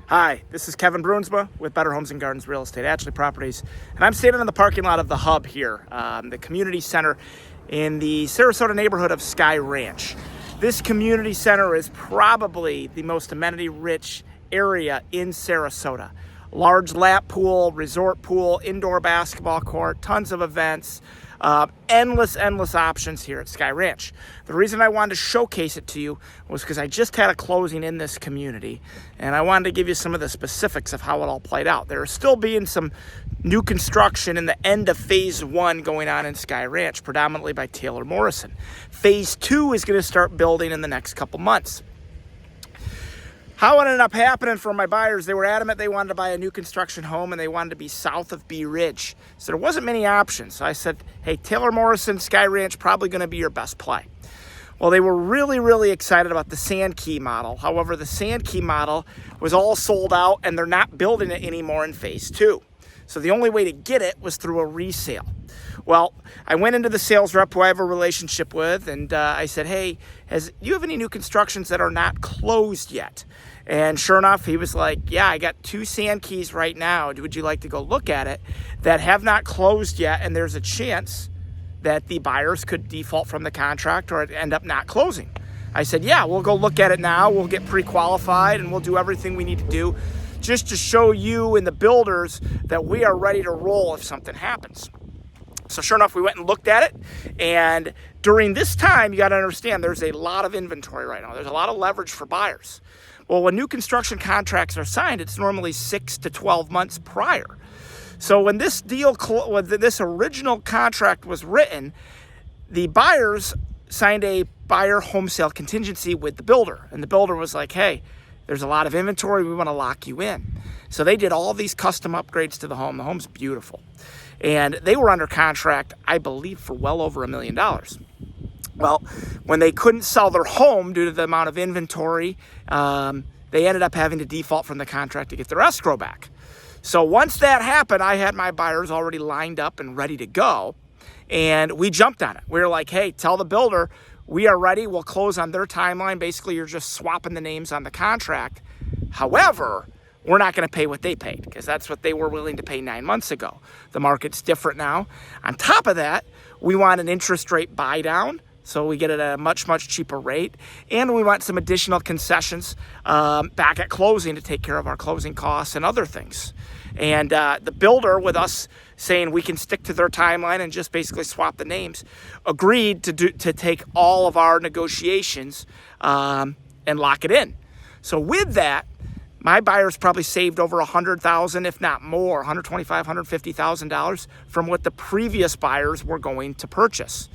Hi, this is Kevin Brunsma with Better Homes and Gardens Real Estate, Ashley Properties, and I'm standing in the parking lot of the Hub here, the community center in the Sarasota neighborhood of Skye Ranch. This community center is probably the most amenity-rich area in Sarasota. Large lap pool, resort pool, indoor basketball court, tons of events, endless options here at Skye Ranch. The reason I wanted to showcase it to you was because I just had a closing in this community, and I wanted to give you some of the specifics of how it all played out. There is still being some new construction in the end of Phase 1 going on in Skye Ranch, predominantly by Taylor Morrison. Phase 2 is going to start building in the next couple months. How it ended up happening for my buyers, they were adamant they wanted to buy a new construction home and they wanted to be south of Bee Ridge. So there wasn't many options. So I said, hey, Taylor Morrison, Skye Ranch, probably going to be your best play. Well, they were really excited about the Sand Key model. However, the Sand Key model was all sold out and they're not building it anymore in Phase 2. So the only way to get it was through a resale. Well, I went into the sales rep who I have a relationship with, and I said, hey, do you have any new constructions that are not closed yet? And sure enough, he was like, yeah, I got 2 Sand Keys right now. Would you like to go look at it that have not closed yet? And there's a chance that the buyers could default from the contract or end up not closing. I said, yeah, we'll go look at it now. We'll get pre-qualified and we'll do everything we need to do just to show you and the builders that we are ready to roll if something happens. So sure enough, we went and looked at it, and during this time, you got to understand there's a lot of inventory right now. There's a lot of leverage for buyers. Well, when new construction contracts are signed, it's normally 6 to 12 months prior. So when this when this original contract was written, the buyers signed a buyer home sale contingency with the builder, and the builder was like, hey, there's a lot of inventory, we want to lock you in. So they did all these custom upgrades to the home. The home's beautiful. And they were under contract, I believe, for well over $1 million. Well, when they couldn't sell their home due to the amount of inventory, they ended up having to default from the contract to get their escrow back. So once that happened, I had my buyers already lined up and ready to go. And we jumped on it. We were like, hey, tell the builder, we are ready. We'll close on their timeline. Basically, you're just swapping the names on the contract. However, we're not going to pay what they paid because that's what they were willing to pay 9 months ago. The market's different now. On top of that, we want an interest rate buy down, so we get it at a much cheaper rate. And we want some additional concessions back at closing to take care of our closing costs and other things. And the builder, with us saying we can stick to their timeline and just basically swap the names, agreed to take all of our negotiations and lock it in. So with that, my buyers probably saved over $100,000, if not more, $125,000, $150,000 from what the previous buyers were going to purchase.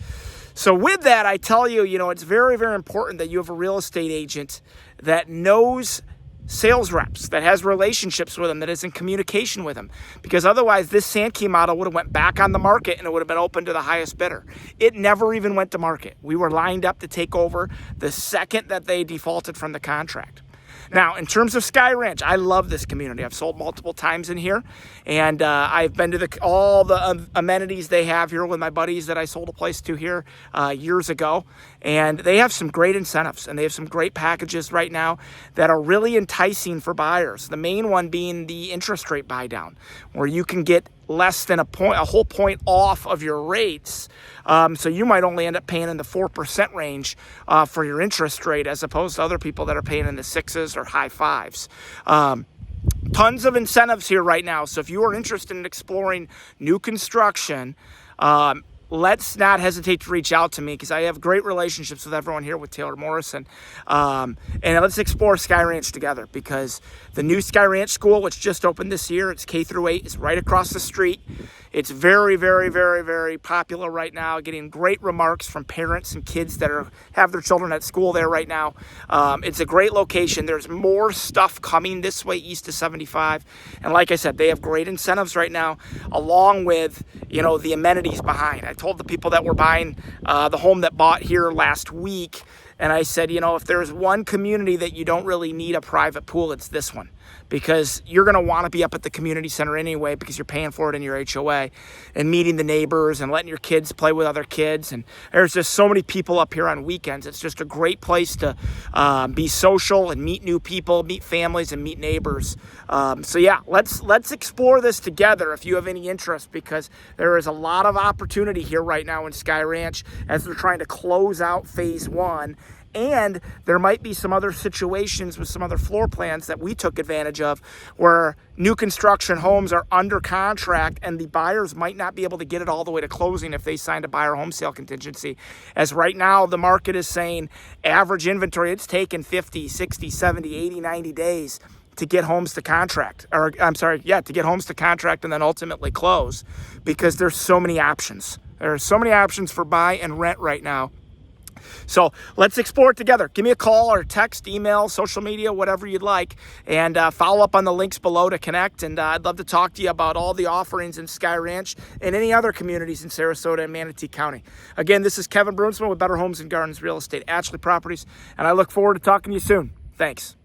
So with that, I tell you, it's very important that you have a real estate agent that knows sales reps, that has relationships with them, that is in communication with them. Because otherwise, this Sand Key model would have went back on the market and it would have been open to the highest bidder. It never even went to market. We were lined up to take over the second that they defaulted from the contract. Now, in terms of Skye Ranch, I love this community. I've sold multiple times in here, and I've been to all the amenities they have here with my buddies that I sold a place to here years ago, and they have some great incentives, and they have some great packages right now that are really enticing for buyers. The main one being the interest rate buy down, where you can get less than a whole point off of your rates. So you might only end up paying in the 4% range for your interest rate, as opposed to other people that are paying in the 6s or high 5s. Tons of incentives here right now. So if you are interested in exploring new construction, let's not hesitate to reach out to me because I have great relationships with everyone here with Taylor Morrison. And let's explore Skye Ranch together because the new Skye Ranch school, which just opened this year, it's K-8, is right across the street. It's very popular right now, getting great remarks from parents and kids that have their children at school there right now. It's a great location. There's more stuff coming this way east of 75. And like I said, they have great incentives right now, along with, the amenities behind. I told the people that were buying the home that bought here last week, And I said, if there's one community that you don't really need a private pool, it's this one, because you're going to want to be up at the community center anyway, because you're paying for it in your HOA, and meeting the neighbors and letting your kids play with other kids. And there's just so many people up here on weekends. It's just a great place to be social and meet new people, meet families, and meet neighbors. So yeah, let's explore this together if you have any interest, because there is a lot of opportunity here right now in Skye Ranch as they're trying to close out phase 1. And there might be some other situations with some other floor plans that we took advantage of, where new construction homes are under contract and the buyers might not be able to get it all the way to closing if they signed a buyer home sale contingency. As right now, the market is saying average inventory, it's taken 50, 60, 70, 80, 90 days to get homes to contract, to get homes to contract and then ultimately close, because there's so many options. There are so many options for buy and rent right now. So let's explore it together. Give me a call or text, email, social media, whatever you'd like, and follow up on the links below to connect. And I'd love to talk to you about all the offerings in Skye Ranch and any other communities in Sarasota and Manatee County. Again, this is Kevin Brunsma with Better Homes and Gardens Real Estate, Ashley Properties, and I look forward to talking to you soon. Thanks.